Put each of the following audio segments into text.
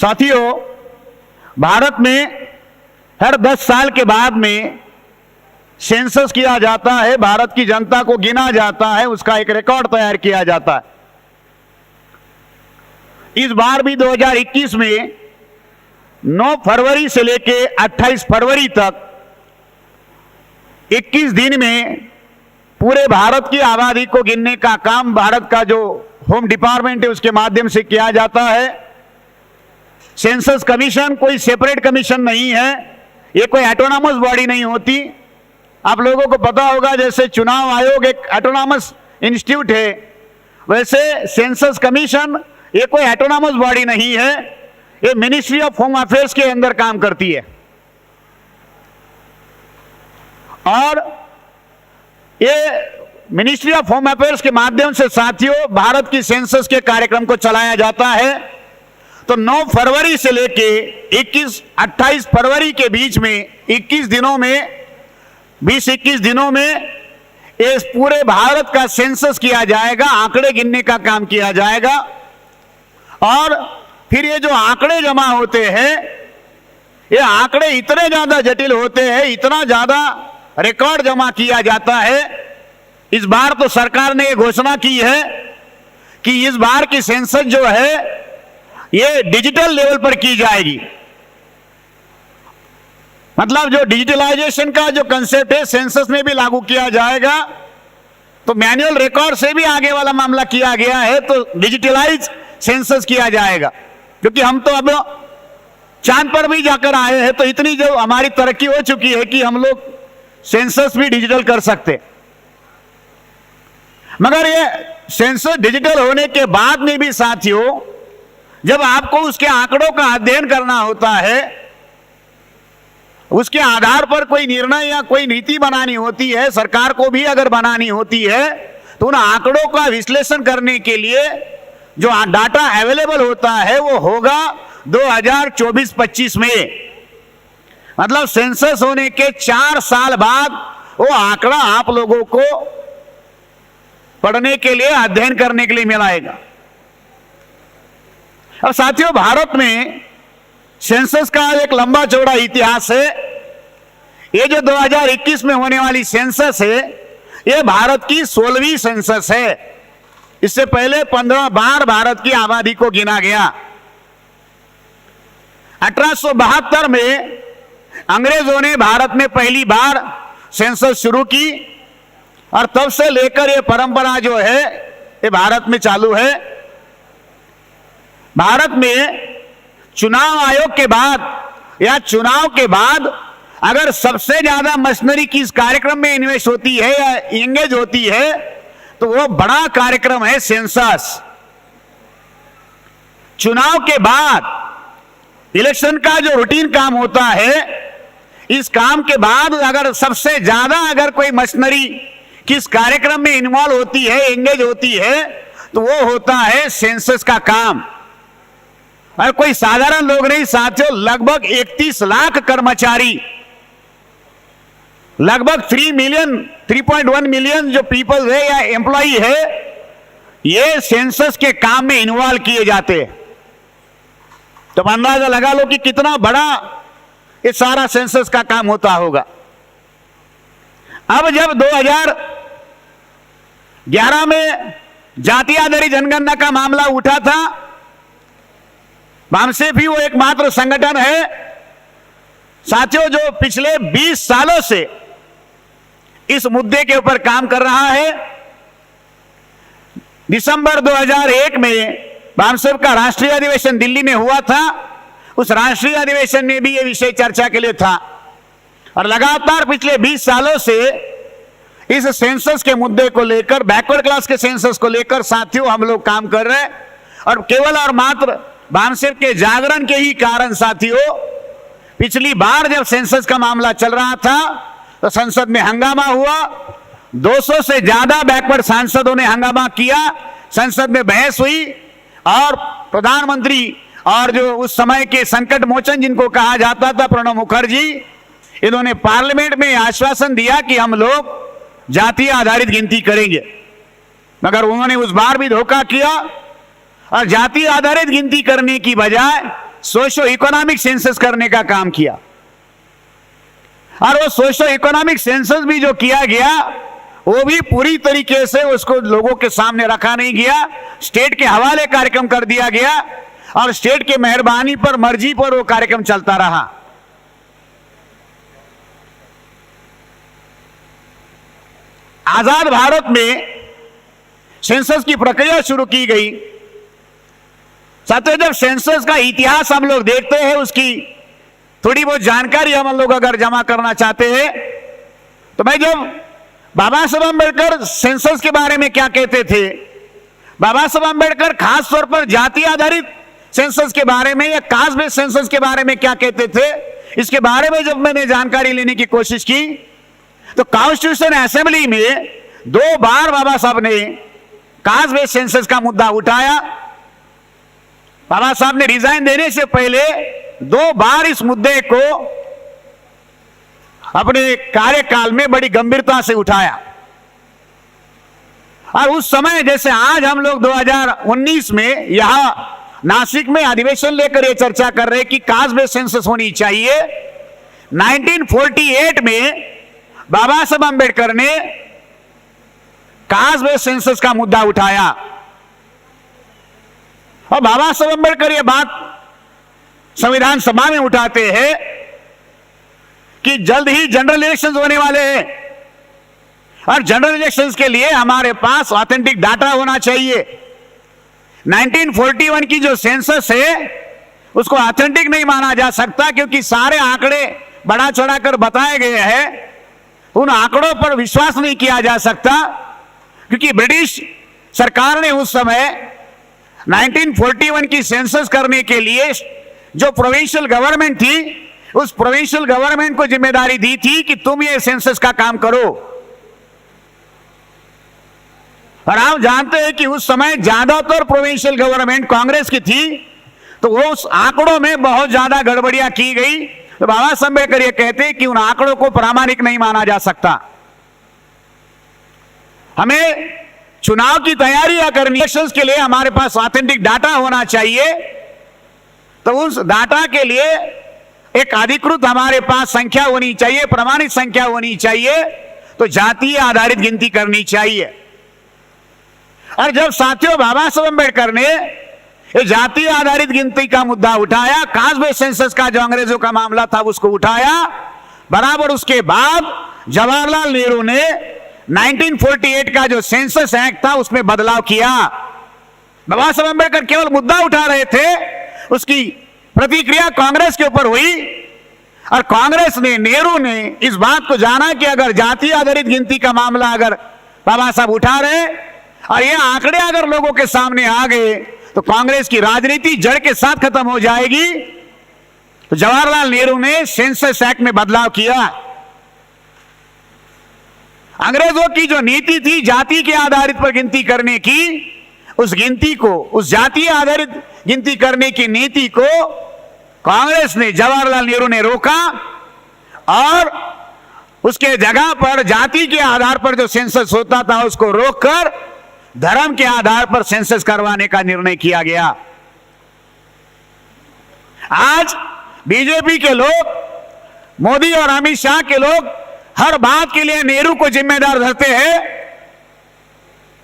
साथियों, भारत में हर 10 साल के बाद में सेंसस किया जाता है, भारत की जनता को गिना जाता है, उसका एक रिकॉर्ड तैयार किया जाता है। इस बार भी 2021 में 9 फरवरी से लेकर 28 फरवरी तक 21 दिन में पूरे भारत की आबादी को गिनने का काम भारत का जो होम डिपार्टमेंट है उसके माध्यम से किया जाता है। सेंसस कमीशन कोई सेपरेट कमीशन नहीं है, ये कोई ऑटोनॉमस बॉडी नहीं होती। आप लोगों को पता होगा जैसे चुनाव आयोग एक ऑटोनॉमस इंस्टीट्यूट है, वैसे सेंसस कमीशन ये कोई ऑटोनॉमस बॉडी नहीं है, ये मिनिस्ट्री ऑफ होम अफेयर्स के अंदर काम करती है। और ये मिनिस्ट्री ऑफ होम अफेयर्स के माध्यम से साथियों भारत की सेंसस के कार्यक्रम को चलाया जाता है। तो 9 फरवरी से लेके 28 फरवरी के बीच में 21 दिनों में 20-21 दिनों में इस पूरे भारत का सेंसस किया जाएगा, आंकड़े गिनने का काम किया जाएगा। और फिर ये जो आंकड़े जमा होते हैं, ये आंकड़े इतने ज्यादा जटिल होते हैं, इतना ज्यादा रिकॉर्ड जमा किया जाता है। इस बार तो सरकार ने ये घोषणा की है कि इस बार की सेंसस जो है ये डिजिटल लेवल पर की जाएगी। मतलब जो डिजिटलाइजेशन का जो कंसेप्ट है सेंसस में भी लागू किया जाएगा। तो मैनुअल रिकॉर्ड से भी आगे वाला मामला किया गया है, तो डिजिटलाइज सेंसस किया जाएगा। क्योंकि हम तो अब चांद पर भी जाकर आए हैं, तो इतनी जो हमारी तरक्की हो चुकी है कि हम लोग सेंसस भी डिजिटल कर सकते। मगर ये सेंसस डिजिटल होने के बाद में भी साथियों जब आपको उसके आंकड़ों का अध्ययन करना होता है, उसके आधार पर कोई निर्णय या कोई नीति बनानी होती है, सरकार को भी अगर बनानी होती है, तो उन आंकड़ों का विश्लेषण करने के लिए जो डाटा अवेलेबल होता है वो होगा 2024-25 में। मतलब सेंसस होने के 4 साल बाद वो आंकड़ा आप लोगों को पढ़ने के लिए, अध्ययन करने के लिए मिलाएगा। और साथियों भारत में सेंसस का एक लंबा चौड़ा इतिहास है। ये जो 2021 में होने वाली सेंसस है ये भारत की 16वीं सेंसस है। इससे पहले 15 बार भारत की आबादी को गिना गया। 1872 में अंग्रेजों ने भारत में पहली बार सेंसस शुरू की और तब से लेकर ये परंपरा जो है ये भारत में चालू है। भारत में चुनाव आयोग के बाद या चुनाव के बाद अगर सबसे ज्यादा मशीनरी किस कार्यक्रम में इन्वेस्ट होती है या एंगेज होती है तो वो बड़ा कार्यक्रम है सेंसस। चुनाव के बाद इलेक्शन का जो रूटीन काम होता है, इस काम के बाद अगर सबसे ज्यादा अगर कोई मशीनरी किस कार्यक्रम में इन्वॉल्व होती है, एंगेज होती है, तो वो होता है सेंसस का काम। और कोई साधारण लोग नहीं साथियों, लगभग 31 लाख कर्मचारी, लगभग 3.1 मिलियन जो पीपल है या एम्प्लॉई है, ये सेंसस के काम में इन्वॉल्व किए जाते हैं। तो अंदाजा लगा लो कि कितना बड़ा ये सारा सेंसस का काम होता होगा। अब जब 2011 में जाति आधारित जनगणना का मामला उठा था, बामसेफ ही वो एकमात्र संगठन है साथियों जो पिछले 20 सालों से इस मुद्दे के ऊपर काम कर रहा है। दिसंबर 2001 में बामसेफ का राष्ट्रीय अधिवेशन दिल्ली में हुआ था। उस राष्ट्रीय अधिवेशन में भी ये विषय चर्चा के लिए था और लगातार पिछले 20 सालों से इस सेंसस के मुद्दे को लेकर, बैकवर्ड क्लास के सेंसस को लेकर साथियों हम लोग काम कर रहे हैं। और केवल और मात्र बामसेफ के जागरण के ही कारण साथियों पिछली बार जब सेंसस का मामला चल रहा था तो संसद में हंगामा हुआ। 200 से ज्यादा बैकवर्ड सांसदों ने हंगामा किया, संसद में बहस हुई और प्रधानमंत्री और जो उस समय के संकट मोचन जिनको कहा जाता था प्रणब मुखर्जी, इन्होंने पार्लियामेंट में आश्वासन दिया कि हम लोग जातीय आधारित गिनती करेंगे। मगर उन्होंने उस बार भी धोखा किया और जातीय आधारित गिनती करने की बजाय सोशो इकोनॉमिक सेंसस करने का काम किया। और वो सोशो इकोनॉमिक सेंसस भी जो किया गया वो भी पूरी तरीके से उसको लोगों के सामने रखा नहीं गया, स्टेट के हवाले कार्यक्रम कर दिया गया और स्टेट के मेहरबानी पर, मर्जी पर वो कार्यक्रम चलता रहा। आजाद भारत में सेंसस की प्रक्रिया शुरू की गई। साथियों, जब सेंसस का इतिहास हम लोग देखते हैं, उसकी थोड़ी बहुत जानकारी हम लोग अगर जमा करना चाहते हैं, तो मैं जब बाबा साहब अम्बेडकर सेंसस के बारे में क्या कहते थे, बाबा साहब अम्बेडकर खास तौर पर जाति आधारित सेंसस के बारे में या कास्ट बेस्ड सेंसस के बारे में क्या कहते थे, इसके बारे में जब मैंने जानकारी लेने की कोशिश की तो कॉन्स्टिट्यूशन असेंबली में 2 बार बाबा साहब ने कास्ट बेस्ड सेंसस का मुद्दा उठाया। बाबा साहब ने रिजाइन देने से पहले 2 बार इस मुद्दे को अपने कार्यकाल में बड़ी गंभीरता से उठाया। और उस समय जैसे आज हम लोग 2019 में यहां नासिक में अधिवेशन लेकर यह चर्चा कर रहे हैं कि कास्ट बेस्ड सेंसस होनी चाहिए, 1948 में बाबा साहब अम्बेडकर ने कास्ट बेस्ड सेंसस का मुद्दा उठाया। और बाबा साहब अम्बेडकर यह बात संविधान सभा में उठाते हैं कि जल्द ही जनरल इलेक्शंस होने वाले हैं और जनरल इलेक्शंस के लिए हमारे पास ऑथेंटिक डाटा होना चाहिए। 1941 की जो सेंसस है उसको ऑथेंटिक नहीं माना जा सकता क्योंकि सारे आंकड़े बढ़ा चढ़ाकर बताए गए हैं। उन आंकड़ों पर विश्वास नहीं किया जा सकता क्योंकि ब्रिटिश सरकार ने उस समय 1941 की सेंसस करने के लिए जो प्रोविंशियल गवर्नमेंट थी, उस प्रोविंशियल गवर्नमेंट को जिम्मेदारी दी थी कि तुम ये सेंसस का काम करो। और आप जानते हैं कि उस समय ज्यादातर प्रोविंशियल गवर्नमेंट कांग्रेस की थी, तो वो उस आंकड़ों में बहुत ज्यादा गड़बड़ियां की गई। तो बाबा साहब अम्बेडकर ये कहते हैं कि उन आंकड़ों को प्रामाणिक नहीं माना जा सकता। हमें चुनाव की तैयारियां करनी, इलेक्शंस के लिए हमारे पास ऑथेंटिक डाटा होना चाहिए। तो उस डाटा के लिए एक अधिकृत हमारे पास संख्या होनी चाहिए, प्रमाणित संख्या होनी चाहिए। तो जातीय आधारित गिनती करनी चाहिए। और जब साथियों बाबा साहब अम्बेडकर ने जातीय आधारित गिनती का मुद्दा उठाया, कास्ट बेस्ड सेंसस का जो अंग्रेजों का मामला था उसको उठाया, बराबर उसके बाद जवाहरलाल नेहरू ने 1948 का जो सेंसस एक्ट था उसमें बदलाव किया। बाबा साहब अम्बेडकर केवल मुद्दा उठा रहे थे, उसकी प्रतिक्रिया कांग्रेस के ऊपर हुई और कांग्रेस ने, नेहरू ने इस बात को जाना कि अगर जातीय आधारित गिनती का मामला अगर बाबा साहब उठा रहे और ये आंकड़े अगर लोगों के सामने आ गए तो कांग्रेस की राजनीति जड़ के साथ खत्म हो जाएगी। तो जवाहरलाल नेहरू ने सेंसस एक्ट में बदलाव किया। अंग्रेजों की जो नीति थी जाति के आधारित पर गिनती करने की, उस गिनती को, उस जातीय आधारित गिनती करने की नीति को कांग्रेस ने, जवाहरलाल नेहरू ने रोका और उसके जगह पर जाति के आधार पर जो सेंसस होता था उसको रोककर धर्म के आधार पर सेंसस करवाने का निर्णय किया गया। आज बीजेपी के लोग, मोदी और अमित शाह के लोग हर बात के लिए नेहरू को जिम्मेदार धरते हैं।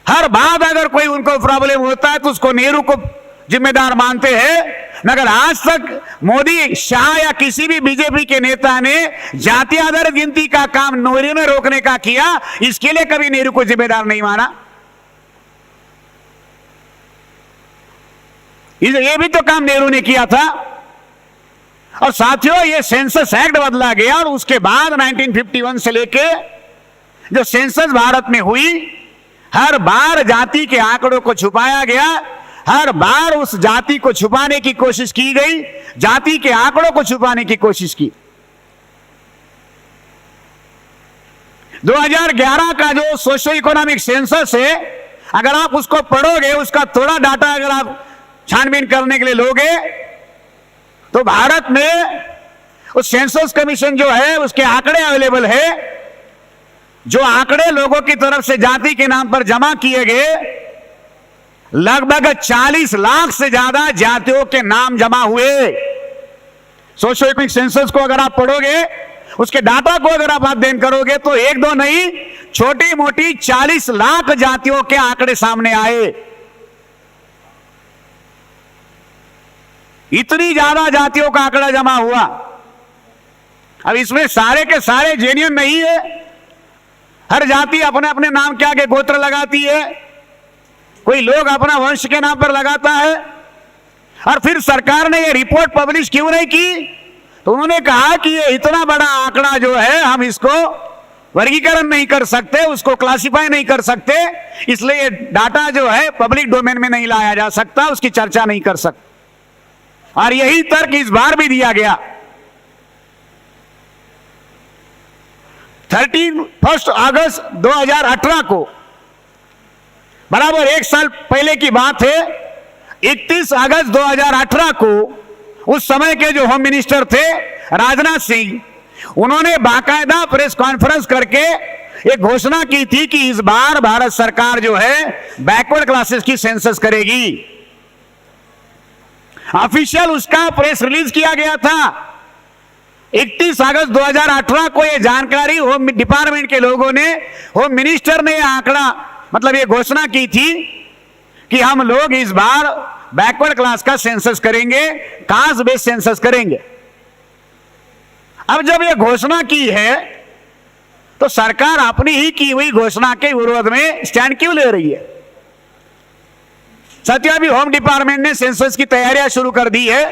हर बात अगर कोई उनको प्रॉब्लम होता है तो उसको नेहरू को जिम्मेदार मानते हैं। मगर आज तक मोदी, शाह या किसी भी बीजेपी के नेता ने जाति आधारित गिनती का काम नेहरू ने रोकने का किया, इसके लिए कभी नेहरू को जिम्मेदार नहीं माना। ये भी तो काम नेहरू ने किया था। और साथियों ये सेंसस एक्ट बदला गया और उसके बाद 1951 से लेके जो सेंसस भारत में हुई, हर बार जाति के आंकड़ों को छुपाया गया, हर बार उस जाति को छुपाने की कोशिश की गई, जाति के आंकड़ों को छुपाने की कोशिश की। 2011 का जो सोशो इकोनॉमिक सेंसस है, अगर आप उसको पढ़ोगे, उसका थोड़ा डाटा अगर आप छानबीन करने के लिए लोगे तो भारत में उस सेंसस कमीशन जो है उसके आंकड़े अवेलेबल है। जो आंकड़े लोगों की तरफ से जाति के नाम पर जमा किए गए लगभग 40 लाख से ज्यादा जातियों के नाम जमा हुए। सोशियो इकोनॉमिक सेंसस को अगर आप पढ़ोगे, उसके डाटा को अगर आप अध्ययन करोगे, तो एक दो नहीं, छोटी मोटी 40 लाख जातियों के आंकड़े सामने आए। इतनी ज्यादा जातियों का आंकड़ा जमा हुआ। अब इसमें सारे के सारे जेन्युइन नहीं है। हर जाति अपने अपने नाम के आगे गोत्र लगाती है, कोई लोग अपना वंश के नाम पर लगाता है। और फिर सरकार ने यह रिपोर्ट पब्लिश क्यों नहीं की? तो उन्होंने कहा कि ये इतना बड़ा आंकड़ा जो है, हम इसको वर्गीकरण नहीं कर सकते, उसको क्लासिफाई नहीं कर सकते, इसलिए ये डाटा जो है पब्लिक डोमेन में नहीं लाया जा सकता, उसकी चर्चा नहीं कर सकते। और यही तर्क इस बार भी दिया गया। 31 अगस्त 2018 को, बराबर एक साल पहले की बात है, 31 अगस्त 2018 को उस समय के जो होम मिनिस्टर थे राजनाथ सिंह, उन्होंने बाकायदा प्रेस कॉन्फ्रेंस करके एक घोषणा की थी कि इस बार भारत सरकार जो है बैकवर्ड क्लासेस की सेंसस करेगी। ऑफिशियल उसका प्रेस रिलीज किया गया था। 31 अगस्त 2018 को यह जानकारी होम डिपार्टमेंट के लोगों ने, होम मिनिस्टर ने आंकड़ा, मतलब ये घोषणा की थी कि हम लोग इस बार बैकवर्ड क्लास का सेंसस करेंगे, कास्ट बेस्ड सेंसस करेंगे। अब जब यह घोषणा की है तो सरकार अपनी ही की हुई घोषणा के विरोध में स्टैंड क्यों ले रही है? साथियों, अभी होम डिपार्टमेंट ने सेंसस की तैयारियां शुरू कर दी है।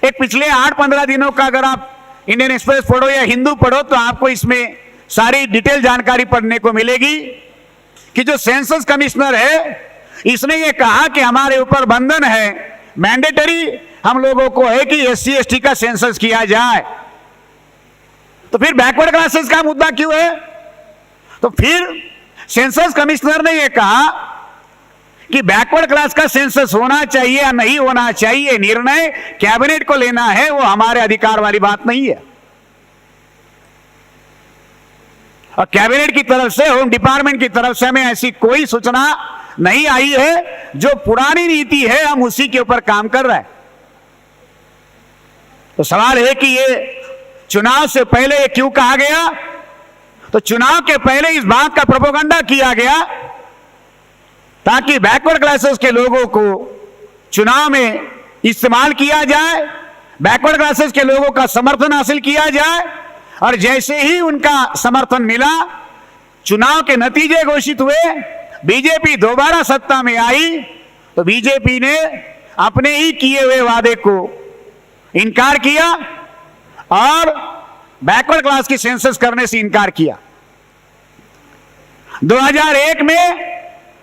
एक पिछले 8-15 दिनों का अगर आप इंडियन एक्सप्रेस पढ़ो या हिंदू पढ़ो, तो आपको इसमें सारी डिटेल जानकारी पढ़ने को मिलेगी कि जो सेंसस कमिश्नर है, इसने ये कहा कि हमारे ऊपर बंधन है, मैंडेटरी हम लोगों को है कि SC ST का सेंसस किया जाए। तो फिर बैकवर्ड क्लासेस का मुद्दा क्यों है? तो फिर सेंसस कमिश्नर ने यह कहा कि बैकवर्ड क्लास का सेंसस होना चाहिए या नहीं होना चाहिए, निर्णय कैबिनेट को लेना है, वो हमारे अधिकार वाली बात नहीं है। और कैबिनेट की तरफ से, होम डिपार्टमेंट की तरफ से हमें ऐसी कोई सूचना नहीं आई है। जो पुरानी नीति है, हम उसी के ऊपर काम कर रहे हैं। तो सवाल है कि ये चुनाव से पहले क्यों कहा गया? तो चुनाव के पहले इस बात का प्रोपेगेंडा किया गया ताकि बैकवर्ड क्लासेस के लोगों को चुनाव में इस्तेमाल किया जाए, बैकवर्ड क्लासेस के लोगों का समर्थन हासिल किया जाए। और जैसे ही उनका समर्थन मिला, चुनाव के नतीजे घोषित हुए, बीजेपी दोबारा सत्ता में आई, तो बीजेपी ने अपने ही किए हुए वादे को इनकार किया और बैकवर्ड क्लास की सेंसस करने से इनकार किया। 2001 में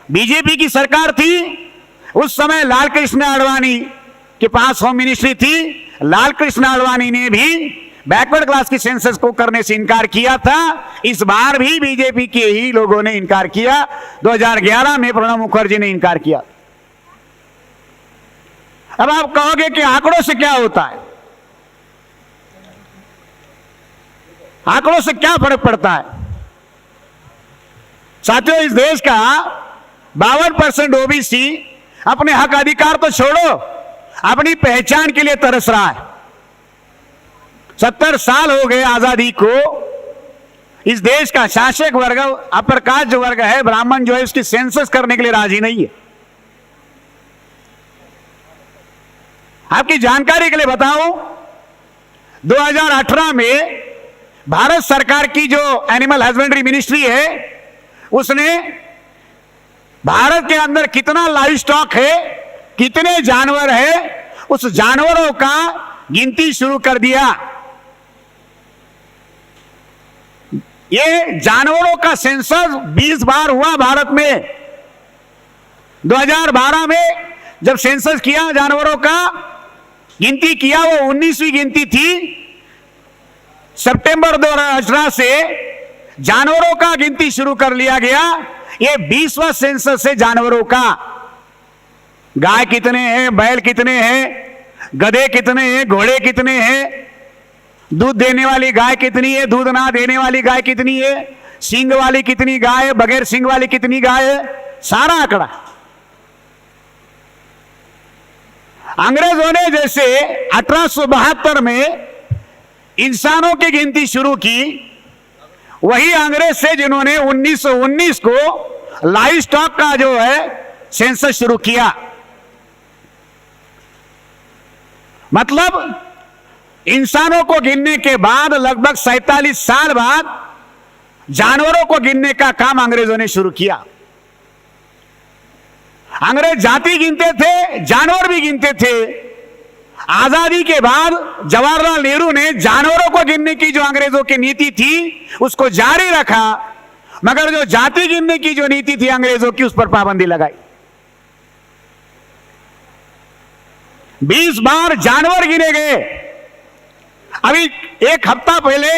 बीजेपी की सरकार थी, उस समय लाल कृष्ण आडवाणी के पास होम मिनिस्ट्री थी। लाल कृष्ण आडवाणी ने भी बैकवर्ड क्लास की सेंसस को करने से इनकार किया था। इस बार भी बीजेपी के ही लोगों ने इनकार किया। 2011 में प्रणब मुखर्जी ने इनकार किया। अब आप कहोगे कि आंकड़ों से क्या होता है? आंकड़ों से क्या फर्क पड़ता है? साथियों, इस देश का 52% OBC अपने हक अधिकार तो छोड़ो, अपनी पहचान के लिए तरस रहा है। 70 साल हो गए आजादी को। इस देश का शासक वर्ग, अपर कास्ट जो वर्ग है, ब्राह्मण जो है, उसकी सेंसस करने के लिए राजी नहीं है। आपकी जानकारी के लिए बताऊं, 2018 में भारत सरकार की जो एनिमल हस्बेंड्री मिनिस्ट्री है, उसने भारत के अंदर कितना लाइव स्टॉक है, कितने जानवर है, उस जानवरों का गिनती शुरू कर दिया। ये जानवरों का सेंसस 20 बार हुआ भारत में। 2012 में जब सेंसस किया, जानवरों का गिनती किया, वो 19वीं गिनती थी। सितंबर 2018 से जानवरों का गिनती शुरू कर लिया गया। ये 20वां सेंसस है जानवरों का। गाय कितने हैं, बैल कितने हैं, गधे कितने हैं, घोड़े कितने हैं, दूध देने वाली गाय कितनी है, दूध ना देने वाली गाय कितनी है, सींग वाली कितनी गाय है, बगैर सींग वाली कितनी गाय है, सारा आंकड़ा। अंग्रेजों ने जैसे 1872 में इंसानों की गिनती शुरू की, वही अंग्रेज से जिन्होंने 1919 को लाइव स्टॉक का जो है सेंसस शुरू किया। मतलब इंसानों को गिनने के बाद लगभग 47 साल बाद जानवरों को गिनने का काम अंग्रेजों ने शुरू किया। अंग्रेज जाति गिनते थे, जानवर भी गिनते थे। आजादी के बाद जवाहरलाल नेहरू ने जानवरों को गिनने की जो अंग्रेजों की नीति थी उसको जारी रखा, मगर जो जाति गिनने की जो नीति थी अंग्रेजों की, उस पर पाबंदी लगाई। 20 बार जानवर गिने गए। अभी एक हफ्ता पहले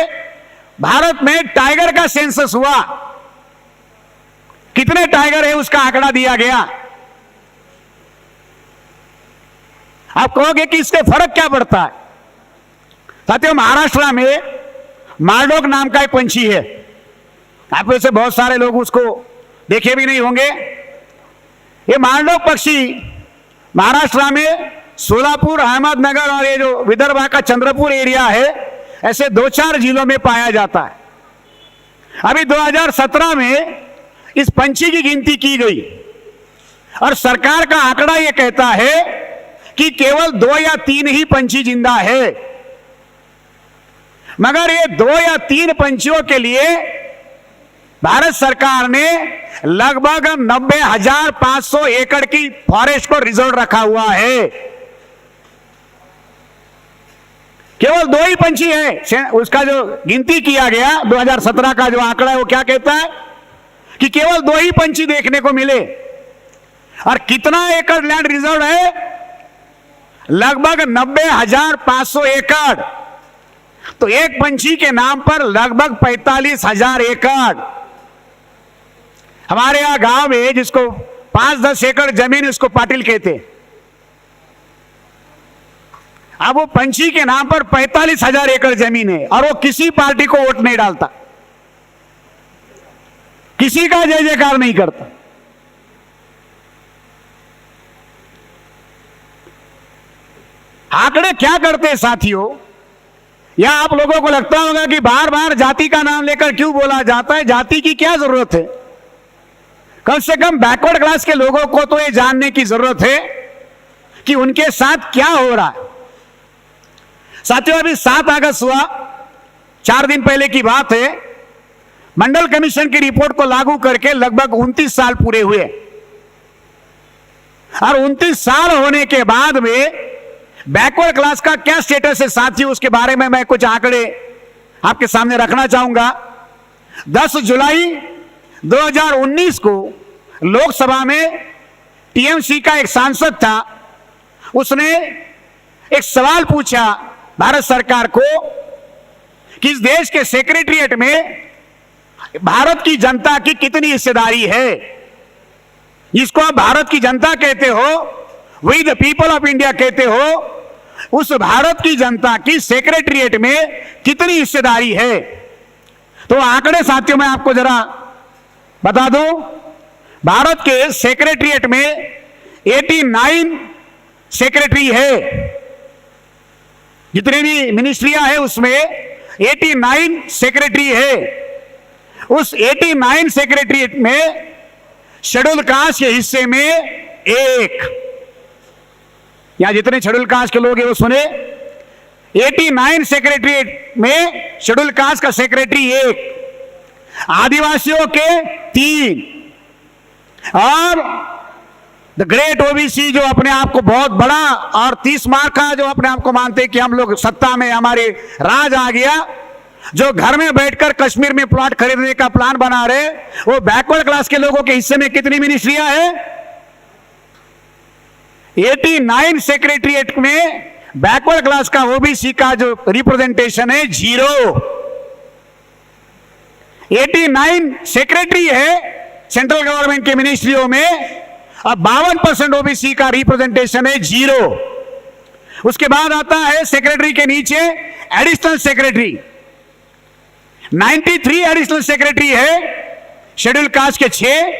भारत में टाइगर का सेंसस हुआ। कितने टाइगर है उसका आंकड़ा दिया गया। आप कहोगे कि इससे फर्क क्या पड़ता है। साथियों, महाराष्ट्र में मालडोक नाम का एक पंछी है। आप में से बहुत सारे लोग उसको देखे भी नहीं होंगे। ये मालडोक पक्षी महाराष्ट्र में सोलापुर, अहमदनगर और ये जो विदर्भ का चंद्रपुर एरिया है, ऐसे 2-4 जिलों में पाया जाता है। अभी 2017 में इस पंछी की गिनती की गई और सरकार का आंकड़ा यह कहता है कि केवल 2 या 3 ही पंछी जिंदा है। मगर ये 2 या 3 पंछियों के लिए भारत सरकार ने लगभग 90,500 एकड़ की फॉरेस्ट को रिजर्व रखा हुआ है। केवल 2 ही पंछी है। उसका जो गिनती किया गया 2017 का जो आंकड़ा है वो क्या कहता है कि केवल 2 ही पंछी देखने को मिले। और कितना एकड़ लैंड रिजर्व है? लगभग 90,500 एकड़। तो एक पंछी के नाम पर लगभग 45,000 एकड़। हमारे यहां गांव में जिसको 5-10 एकड़ जमीन, उसको पाटिल कहते। अब वो पंछी के नाम पर 45,000 एकड़ जमीन है और वो किसी पार्टी को वोट नहीं डालता, किसी का जय जयकार नहीं करता। आंकड़े क्या करते हैं साथियों? या आप लोगों को लगता होगा कि बार बार जाति का नाम लेकर क्यों बोला जाता है? जाति की क्या जरूरत है? कम से कम बैकवर्ड क्लास के लोगों को तो ये जानने की जरूरत है कि उनके साथ क्या हो रहा है। साथियों, अभी 7 अगस्त हुआ, 4 दिन पहले की बात है। मंडल कमीशन की रिपोर्ट को लागू करके लगभग 29 साल पूरे हुए और 29 साल होने के बाद में बैकवर्ड क्लास का क्या स्टेटस है साथियों, उसके बारे में मैं कुछ आंकड़े आपके सामने रखना चाहूंगा। 10 जुलाई 2019 को लोकसभा में टीएमसी का एक सांसद था, उसने एक सवाल पूछा भारत सरकार को कि इस देश के सेक्रेटरीट में भारत की जनता की कितनी हिस्सेदारी है। जिसको आप भारत की जनता कहते हो, we the people of India कहते हो, उस भारत की जनता की सेक्रेटरीट में कितनी हिस्सेदारी है। तो आंकड़े साथियों मैं आपको जरा बता दूं। भारत के सेक्रेटरीट में 89 सेक्रेटरी है। जितनी भी मिनिस्ट्रियां हैं उसमें 89 सेक्रेटरी है। उस 89 सेक्रेटरीट में शेड्यूल कास्ट के हिस्से में 1, यहां जितने शेड्यूल कास्ट के लोग हैं वो सुने, 89 सेक्रेटरीट में शेड्यूल कास्ट का सेक्रेटरी 1, आदिवासियों के 3 और द ग्रेट ओबीसी जो अपने आप को बहुत बड़ा और 30 मार्क का जो अपने आप को मानते हैं कि हम लोग सत्ता में, हमारे राज आ गया, जो घर में बैठकर कश्मीर में प्लॉट खरीदने का प्लान बना रहे, वो बैकवर्ड क्लास के लोगों के हिस्से में कितनी मिनिस्ट्रियां हैं? 89 सेक्रेटरीट में बैकवर्ड क्लास का ओबीसी का जो रिप्रेजेंटेशन है 0। 89 सेक्रेटरी है सेंट्रल गवर्नमेंट के मिनिस्ट्रियों में, अब 52% ओबीसी का रिप्रेजेंटेशन है 0। उसके बाद आता है सेक्रेटरी के नीचे एडिशनल सेक्रेटरी, 93 एडिशनल सेक्रेटरी है, शेड्यूल कास्ट के 6,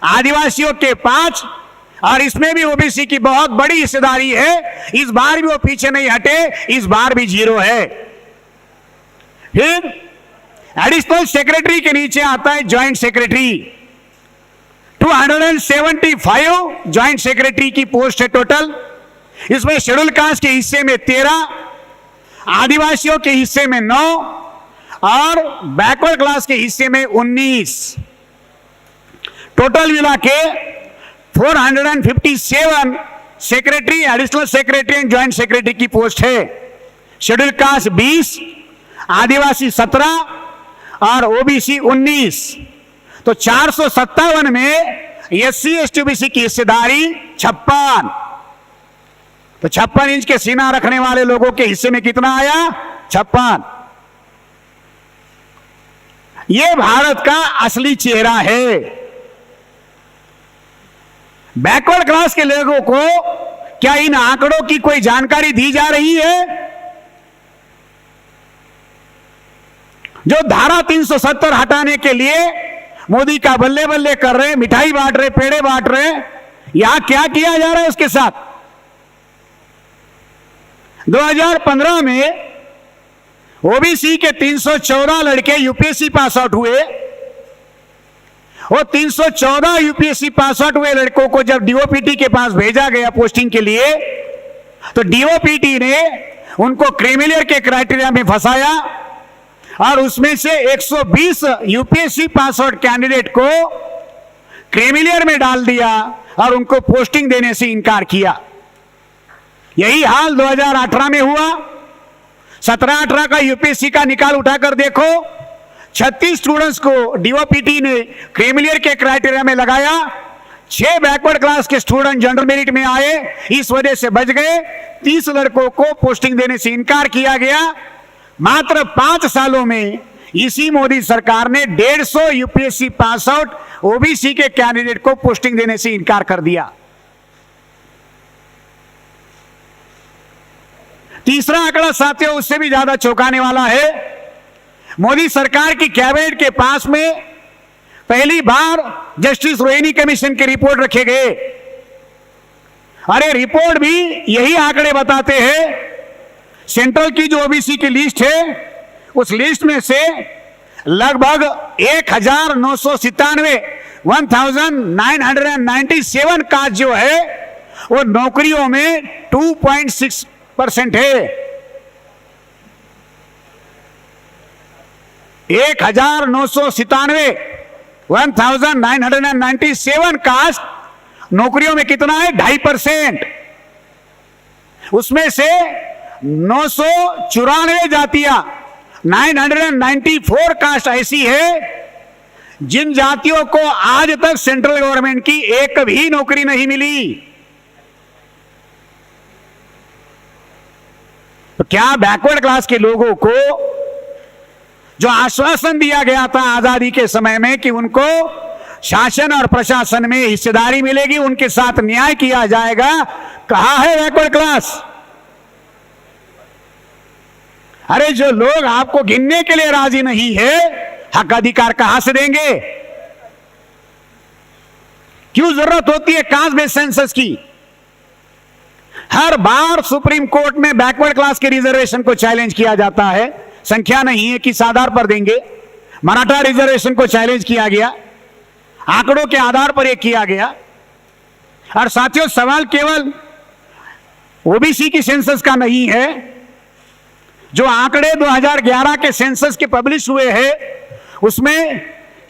आदिवासियों के 5 और इसमें भी ओबीसी की बहुत बड़ी हिस्सेदारी है। इस बार भी वो पीछे नहीं हटे, इस बार भी 0 है। फिर एडिशनल सेक्रेटरी के नीचे आता है ज्वाइंट सेक्रेटरी। 275 ज्वाइंट सेक्रेटरी की पोस्ट है टोटल। इसमें शेड्यूल कास्ट के हिस्से में 13, आदिवासियों के हिस्से में 9 और बैकवर्ड क्लास के हिस्से में 19। टोटल मिला के 457 secretary, additional secretary and joint secretary की पोस्ट है। शेड्यूल कास्ट 20, आदिवासी 17 और ओबीसी 19। तो 457 में एससी एसटी ओबीसी की हिस्सेदारी 56। तो 56 इंच के सीना रखने वाले लोगों के हिस्से में कितना आया? 56। यह भारत का असली चेहरा है। बैकवर्ड क्लास के लोगों को क्या इन आंकड़ों की कोई जानकारी दी जा रही है? जो धारा 370 हटाने के लिए मोदी का बल्ले बल्ले कर रहे, मिठाई बांट रहे, पेड़े बांट रहे, यहां क्या किया जा रहा है उसके साथ? 2015 में ओबीसी के 314 लड़के यूपीएससी पास आउट हुए। और 314 यूपीएससी पास आउट हुए लड़कों को जब डीओपीटी के पास भेजा गया पोस्टिंग के लिए, तो डीओपीटी ने उनको क्रीमिलियर के क्राइटेरिया में फंसाया और उसमें से 120 यूपीएससी पास आउट कैंडिडेट को क्रीमिलियर में डाल दिया और उनको पोस्टिंग देने से इनकार किया। यही हाल 2018 में हुआ। 17-18 का यूपीएससी का निकाल उठाकर देखो, 36 स्टूडेंट्स को डीओपीटी ने क्रीमिलियर के क्राइटेरिया में लगाया। 6 बैकवर्ड क्लास के स्टूडेंट जनरल मेरिट में आए, इस वजह से बच गए। 30 लड़कों को पोस्टिंग देने से इनकार किया गया। मात्र 5 सालों में इसी मोदी सरकार ने 150 यूपीएससी पास आउट ओबीसी के कैंडिडेट को पोस्टिंग देने से इनकार कर दिया। तीसरा आंकड़ा साथियों उससे भी ज्यादा चौंकाने वाला है। मोदी सरकार की कैबिनेट के पास में पहली बार जस्टिस रोहिणी कमीशन के रिपोर्ट रखे गए। अरे रिपोर्ट भी यही आंकड़े बताते हैं। सेंट्रल की जो ओबीसी की लिस्ट है, उस लिस्ट में से लगभग 1997 कास्ट जो है वो नौकरियों में 2.6% है। 1997 कास्ट नौकरियों में कितना है? 2.5%। उसमें से 994 जातियां, 994 कास्ट ऐसी है जिन जातियों को आज तक सेंट्रल गवर्नमेंट की एक भी नौकरी नहीं मिली। तो क्या बैकवर्ड क्लास के लोगों को जो आश्वासन दिया गया था आजादी के समय में कि उनको शासन और प्रशासन में हिस्सेदारी मिलेगी, उनके साथ न्याय किया जाएगा, कहां है बैकवर्ड क्लास? अरे जो लोग आपको गिनने के लिए राजी नहीं है, हक अधिकार कहां से देंगे? क्यों जरूरत होती है कास्ट बेस्ड सेंसस की? हर बार सुप्रीम कोर्ट में बैकवर्ड क्लास के रिजर्वेशन को चैलेंज किया जाता है। संख्या नहीं है, किस आधार पर देंगे? मराठा रिजर्वेशन को चैलेंज किया गया, आंकड़ों के आधार पर यह किया गया। और साथियों सवाल केवल ओबीसी की सेंसस का नहीं है। जो आंकड़े 2011 के सेंसस के पब्लिश हुए हैं उसमें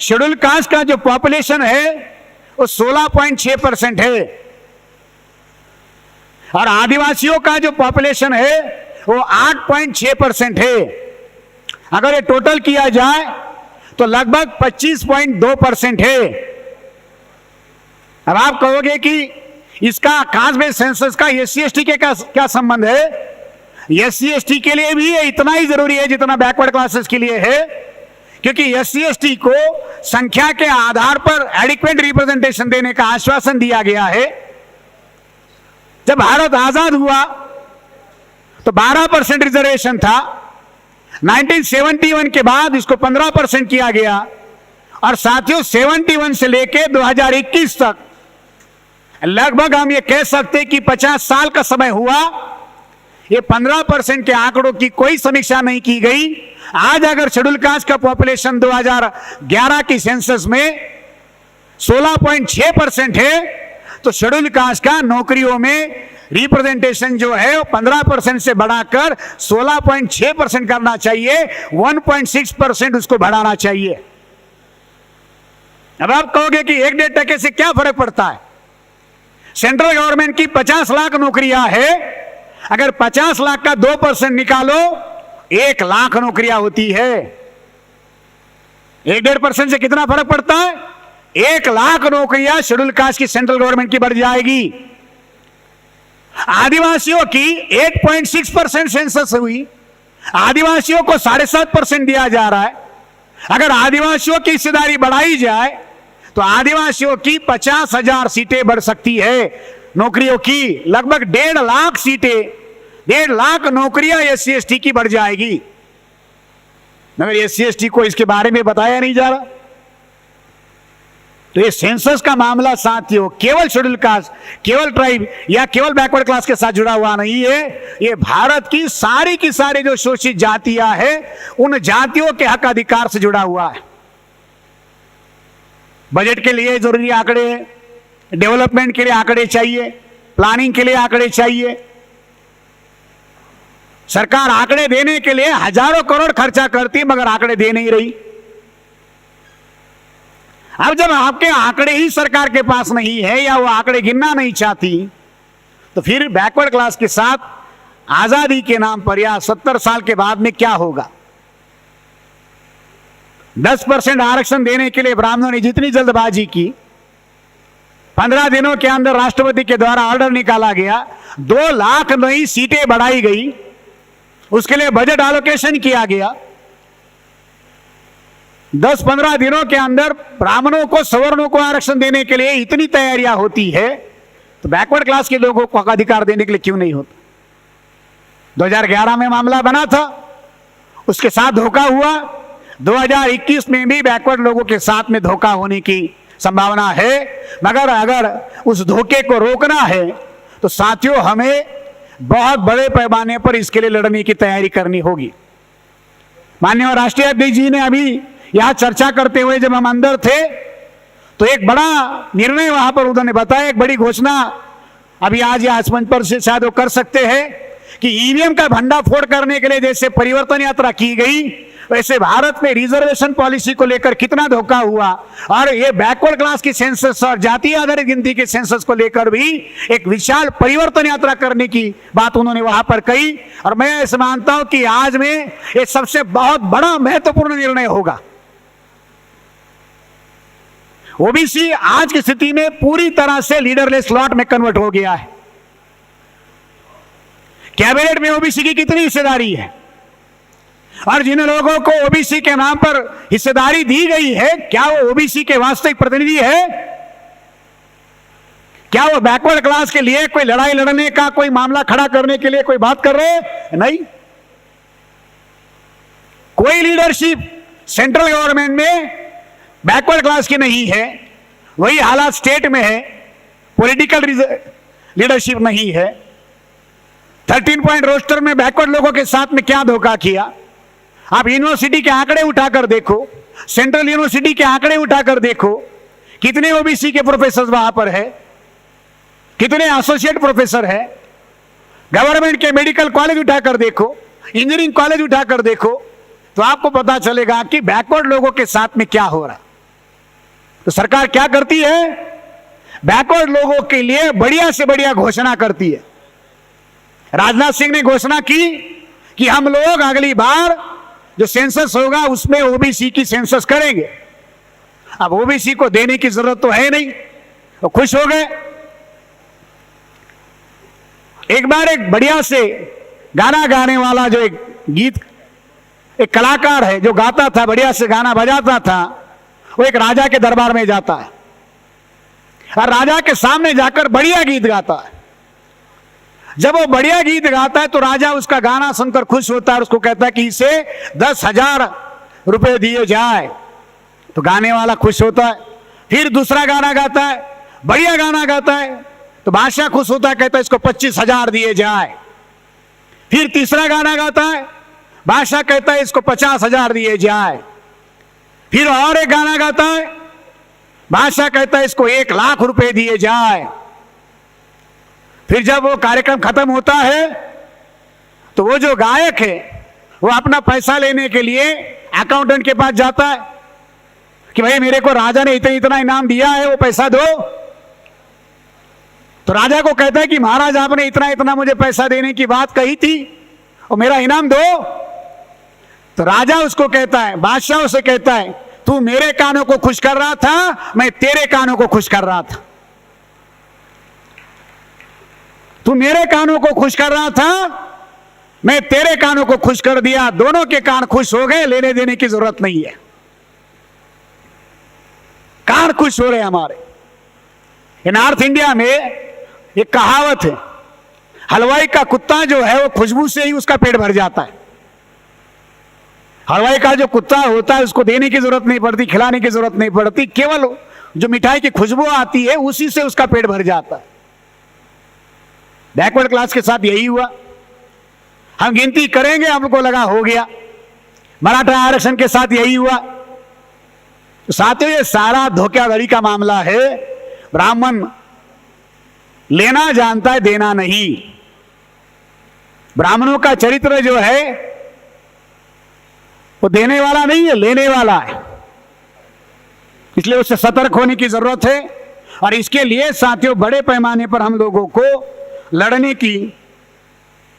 शेड्यूल कास्ट का जो पॉपुलेशन है वो 16.6% है और आदिवासियों का जो पॉपुलेशन है वो 8.6% है। अगर ये टोटल किया जाए तो लगभग 25.2% है। अब आप कहोगे कि इसका कास्ट बेस्ड सेंसस का एससी एसटी के क्या संबंध है? एससी एसटी के लिए भी ये इतना ही जरूरी है जितना बैकवर्ड क्लासेस के लिए है, क्योंकि एससी एसटी को संख्या के आधार पर एडिक्वेट रिप्रेजेंटेशन देने का आश्वासन दिया गया है। जब भारत आजाद हुआ तो 12% रिजर्वेशन था। 1971 के बाद इसको 15% किया गया और साथियों 71 से लेकर 2021 तक लगभग हम ये कह सकते कि 50 साल का समय हुआ, ये 15% के आंकड़ों की कोई समीक्षा नहीं की गई। आज अगर शेड्यूल कास्ट का पॉपुलेशन 2011 की सेंसस में 16.6% है, तो शेड्यूल कास्ट का नौकरियों में रिप्रेजेंटेशन जो है वो 15% से बढ़ाकर 16.6% करना चाहिए, 1.6% उसको बढ़ाना चाहिए। अब आप कहोगे कि 1-1.5% से क्या फर्क पड़ता है? सेंट्रल गवर्नमेंट की 50 लाख नौकरियां है, अगर 50 लाख का 2% निकालो 1 लाख नौकरियां होती है। 1-1.5% से कितना फर्क पड़ता है? 1 लाख नौकरियां शेड्यूल कास्ट की सेंट्रल गवर्नमेंट की बढ़ जाएगी। आदिवासियों की 8.6% सेंसस हुई, आदिवासियों को 7.5% दिया जा रहा है। अगर आदिवासियों की हिस्सेदारी बढ़ाई जाए तो आदिवासियों की 50,000 सीटें बढ़ सकती है नौकरियों की, लगभग 1.5 लाख सीटें, 1.5 लाख नौकरियां SC ST की बढ़ जाएगी। मगर SC ST को इसके बारे में बताया नहीं जा रहा। तो ये सेंसस का मामला साथियों केवल शेड्यूल कास्ट, केवल ट्राइब या केवल बैकवर्ड क्लास के साथ जुड़ा हुआ नहीं है, ये भारत की सारी जो शोषित जातियां हैं उन जातियों के हक अधिकार से जुड़ा हुआ है। बजट के लिए जरूरी आंकड़े, डेवलपमेंट के लिए आंकड़े चाहिए, प्लानिंग के लिए आंकड़े चाहिए। सरकार आंकड़े देने के लिए हजारों करोड़ खर्चा करती मगर आंकड़े दे नहीं रही। अब जब आपके आंकड़े ही सरकार के पास नहीं है या वो आंकड़े गिनना नहीं चाहती, तो फिर बैकवर्ड क्लास के साथ आजादी के नाम पर या 70 साल के बाद में क्या होगा? 10% आरक्षण देने के लिए ब्राह्मणों ने जितनी जल्दबाजी की, 15 दिनों के अंदर राष्ट्रपति के द्वारा ऑर्डर निकाला गया, 2 लाख नई सीटें बढ़ाई गई, उसके लिए बजट एलोकेशन किया गया। 10-15 दिनों के अंदर ब्राह्मणों को, सवर्णों को आरक्षण देने के लिए इतनी तैयारियां होती है, तो बैकवर्ड क्लास के लोगों को अधिकार देने के लिए क्यों नहीं होता? 2011 में मामला बना था, उसके साथ धोखा हुआ। 2021 में भी बैकवर्ड लोगों के साथ में धोखा होने की संभावना है। मगर अगर उस धोखे को रोकना है तो साथियों हमें बहुत बड़े पैमाने पर इसके लिए लड़ने की तैयारी करनी होगी। माननीय राष्ट्रीय अध्यक्ष जी ने अभी यहां चर्चा करते हुए जब हम अंदर थे तो एक बड़ा निर्णय वहां पर उन्होंने बताया, एक बड़ी घोषणा अभी आज या मंच पर से शायद वो कर सकते हैं कि ईवीएम का भंडाफोड़ करने के लिए जैसे परिवर्तन यात्रा की गई, वैसे भारत में रिजर्वेशन पॉलिसी को लेकर कितना धोखा हुआ, और ये बैकवर्ड क्लास की सेंसस और जातीय आधारित गिनती के सेंसस को लेकर भी एक विशाल परिवर्तन यात्रा करने की बात उन्होंने वहां पर कही। और मैं ऐसा मानता हूं कि आज में ये सबसे बहुत बड़ा महत्वपूर्ण निर्णय होगा। ओबीसी आज की स्थिति में पूरी तरह से लीडरलेस स्लॉट में कन्वर्ट हो गया है। कैबिनेट में ओबीसी की कितनी हिस्सेदारी है, और जिन लोगों को ओबीसी के नाम पर हिस्सेदारी दी गई है, क्या वो ओबीसी के वास्तविक प्रतिनिधि है? क्या वो बैकवर्ड क्लास के लिए कोई लड़ाई लड़ने का, कोई मामला खड़ा करने के लिए कोई बात कर रहे हैं? नहीं। कोई लीडरशिप सेंट्रल गवर्नमेंट में बैकवर्ड क्लास की नहीं है। वही हालात स्टेट में है, पॉलिटिकल लीडरशिप नहीं है। 13 पॉइंट रोस्टर में बैकवर्ड लोगों के साथ में क्या धोखा किया। आप यूनिवर्सिटी के आंकड़े उठाकर देखो, सेंट्रल यूनिवर्सिटी के आंकड़े उठाकर देखो, कितने ओबीसी के प्रोफेसर वहां पर है, कितने एसोसिएट प्रोफेसर है। गवर्नमेंट के मेडिकल कॉलेज उठाकर देखो, इंजीनियरिंग कॉलेज उठाकर देखो, तो आपको पता चलेगा कि बैकवर्ड लोगों के साथ में क्या हो रहा। तो सरकार क्या करती है? बैकवर्ड लोगों के लिए बढ़िया से बढ़िया घोषणा करती है। राजनाथ सिंह ने घोषणा की कि हम लोग अगली बार जो सेंसस होगा उसमें ओबीसी की सेंसस करेंगे। अब ओबीसी को देने की जरूरत तो है नहीं, तो खुश हो गए। एक बार एक बढ़िया से गाना गाने वाला जो एक कलाकार है जो गाता था, बढ़िया से गाना बजाता था, वो एक राजा के दरबार में जाता है और राजा के सामने जाकर बढ़िया गीत गाता है। जब वो बढ़िया गीत गाता है तो राजा उसका गाना सुनकर खुश होता है और उसको कहता है कि इसे 10,000 रुपए दिए जाए। तो गाने वाला खुश होता है। फिर दूसरा गाना गाता है, बढ़िया गाना गाता है तो बादशाह खुश होता है, कहता है इसको 25,000 दिए जाए। फिर तीसरा गाना गाता है, बादशाह कहता है इसको 50,000 दिए जाए। फिर और एक गाना गाता है, बादशाह कहता है इसको 1,00,000 रुपए दिए जाए। फिर जब वो कार्यक्रम खत्म होता है तो वो जो गायक है वो अपना पैसा लेने के लिए अकाउंटेंट के पास जाता है कि भाई मेरे को राजा ने इतना इतना इनाम दिया है, वो पैसा दो। तो राजा को कहता है कि महाराज आपने इतना इतना मुझे पैसा देने की बात कही थी और मेरा इनाम दो। तो राजा उसको कहता है, बादशाह उसे कहता है, तू मेरे कानों को खुश कर रहा था, मैं तेरे कानों को खुश कर रहा था। तू मेरे कानों को खुश कर रहा था, मैं तेरे कानों को खुश कर दिया, दोनों के कान खुश हो गए, लेने देने की जरूरत नहीं है, कान खुश हो रहे हमारे। नॉर्थ इंडिया में एक कहावत है, हलवाई का कुत्ता जो है वो खुशबू से ही उसका पेट भर जाता है। हलवाई का जो कुत्ता होता है उसको देने की जरूरत नहीं पड़ती, खिलाने की जरूरत नहीं पड़ती, केवल जो मिठाई की खुशबू आती है उसी से उसका पेट भर जाता है। बैकवर्ड क्लास के साथ यही हुआ। हम गिनती करेंगे, हमको लगा हो गया। मराठा आरक्षण के साथ यही हुआ। साथियों, ये सारा धोखाधड़ी का मामला है। ब्राह्मण लेना जानता है, देना नहीं। ब्राह्मणों का चरित्र जो है वो देने वाला नहीं है, लेने वाला है। इसलिए उससे सतर्क होने की जरूरत है। और इसके लिए साथियों बड़े पैमाने पर हम लोगों को लड़ने की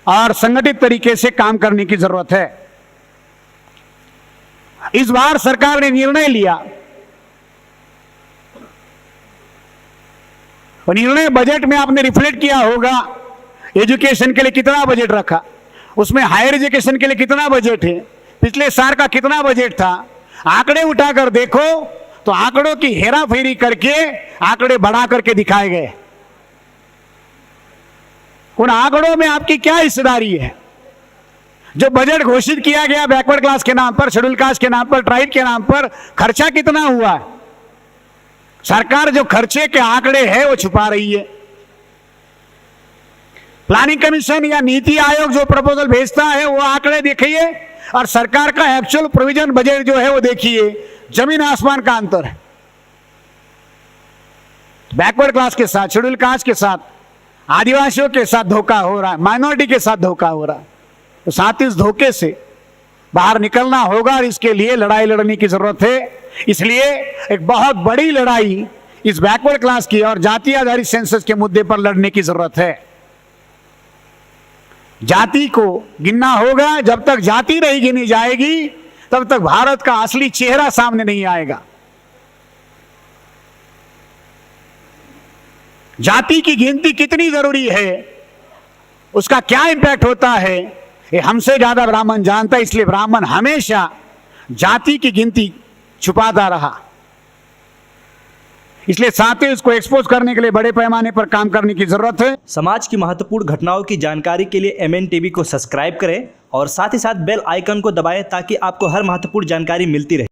और संगठित तरीके से काम करने की जरूरत है। इस बार सरकार ने निर्णय लिया, और निर्णय बजट में आपने रिफ्लेक्ट किया होगा, एजुकेशन के लिए कितना बजट रखा, उसमें हायर एजुकेशन के लिए कितना बजट है, पिछले साल का कितना बजट था। आंकड़े उठाकर देखो तो आंकड़ों की हेरा फेरी करके आंकड़े बढ़ा करके दिखाए गए। उन आंकड़ों में आपकी क्या हिस्सेदारी है? जो बजट घोषित किया गया बैकवर्ड क्लास के नाम पर, शेड्यूल कास्ट के नाम पर, ट्राइब के नाम पर, खर्चा कितना हुआ? सरकार जो खर्चे के आंकड़े हैं वो छुपा रही है। प्लानिंग कमीशन या नीति आयोग जो प्रपोजल भेजता है वो आंकड़े देखिए, और सरकार का एक्चुअल प्रोविजन बजट जो है वो देखिए, जमीन आसमान का अंतर है। बैकवर्ड क्लास के साथ, शेड्यूल कास्ट के साथ, आदिवासियों के साथ धोखा हो रहा है, माइनॉरिटी के साथ धोखा हो रहा है। तो साथ इस धोखे से बाहर निकलना होगा और इसके लिए लड़ाई लड़ने की जरूरत है। इसलिए एक बहुत बड़ी लड़ाई इस बैकवर्ड क्लास की और जाति आधारित सेंसस के मुद्दे पर लड़ने की जरूरत है। जाति को गिनना होगा। जब तक जाति नहीं गिनी जाएगी तब तक भारत का असली चेहरा सामने नहीं आएगा। जाति की गिनती कितनी जरूरी है, उसका क्या इंपैक्ट होता है, ये हमसे ज्यादा ब्राह्मण जानता है। इसलिए ब्राह्मण हमेशा जाति की गिनती छुपाता रहा। इसलिए साथियों इसको एक्सपोज करने के लिए बड़े पैमाने पर काम करने की जरूरत है। समाज की महत्वपूर्ण घटनाओं की जानकारी के लिए MN टीवी को सब्सक्राइब करें और साथ ही साथ बेल आइकन को दबाएं ताकि आपको हर महत्वपूर्ण जानकारी मिलती रहे।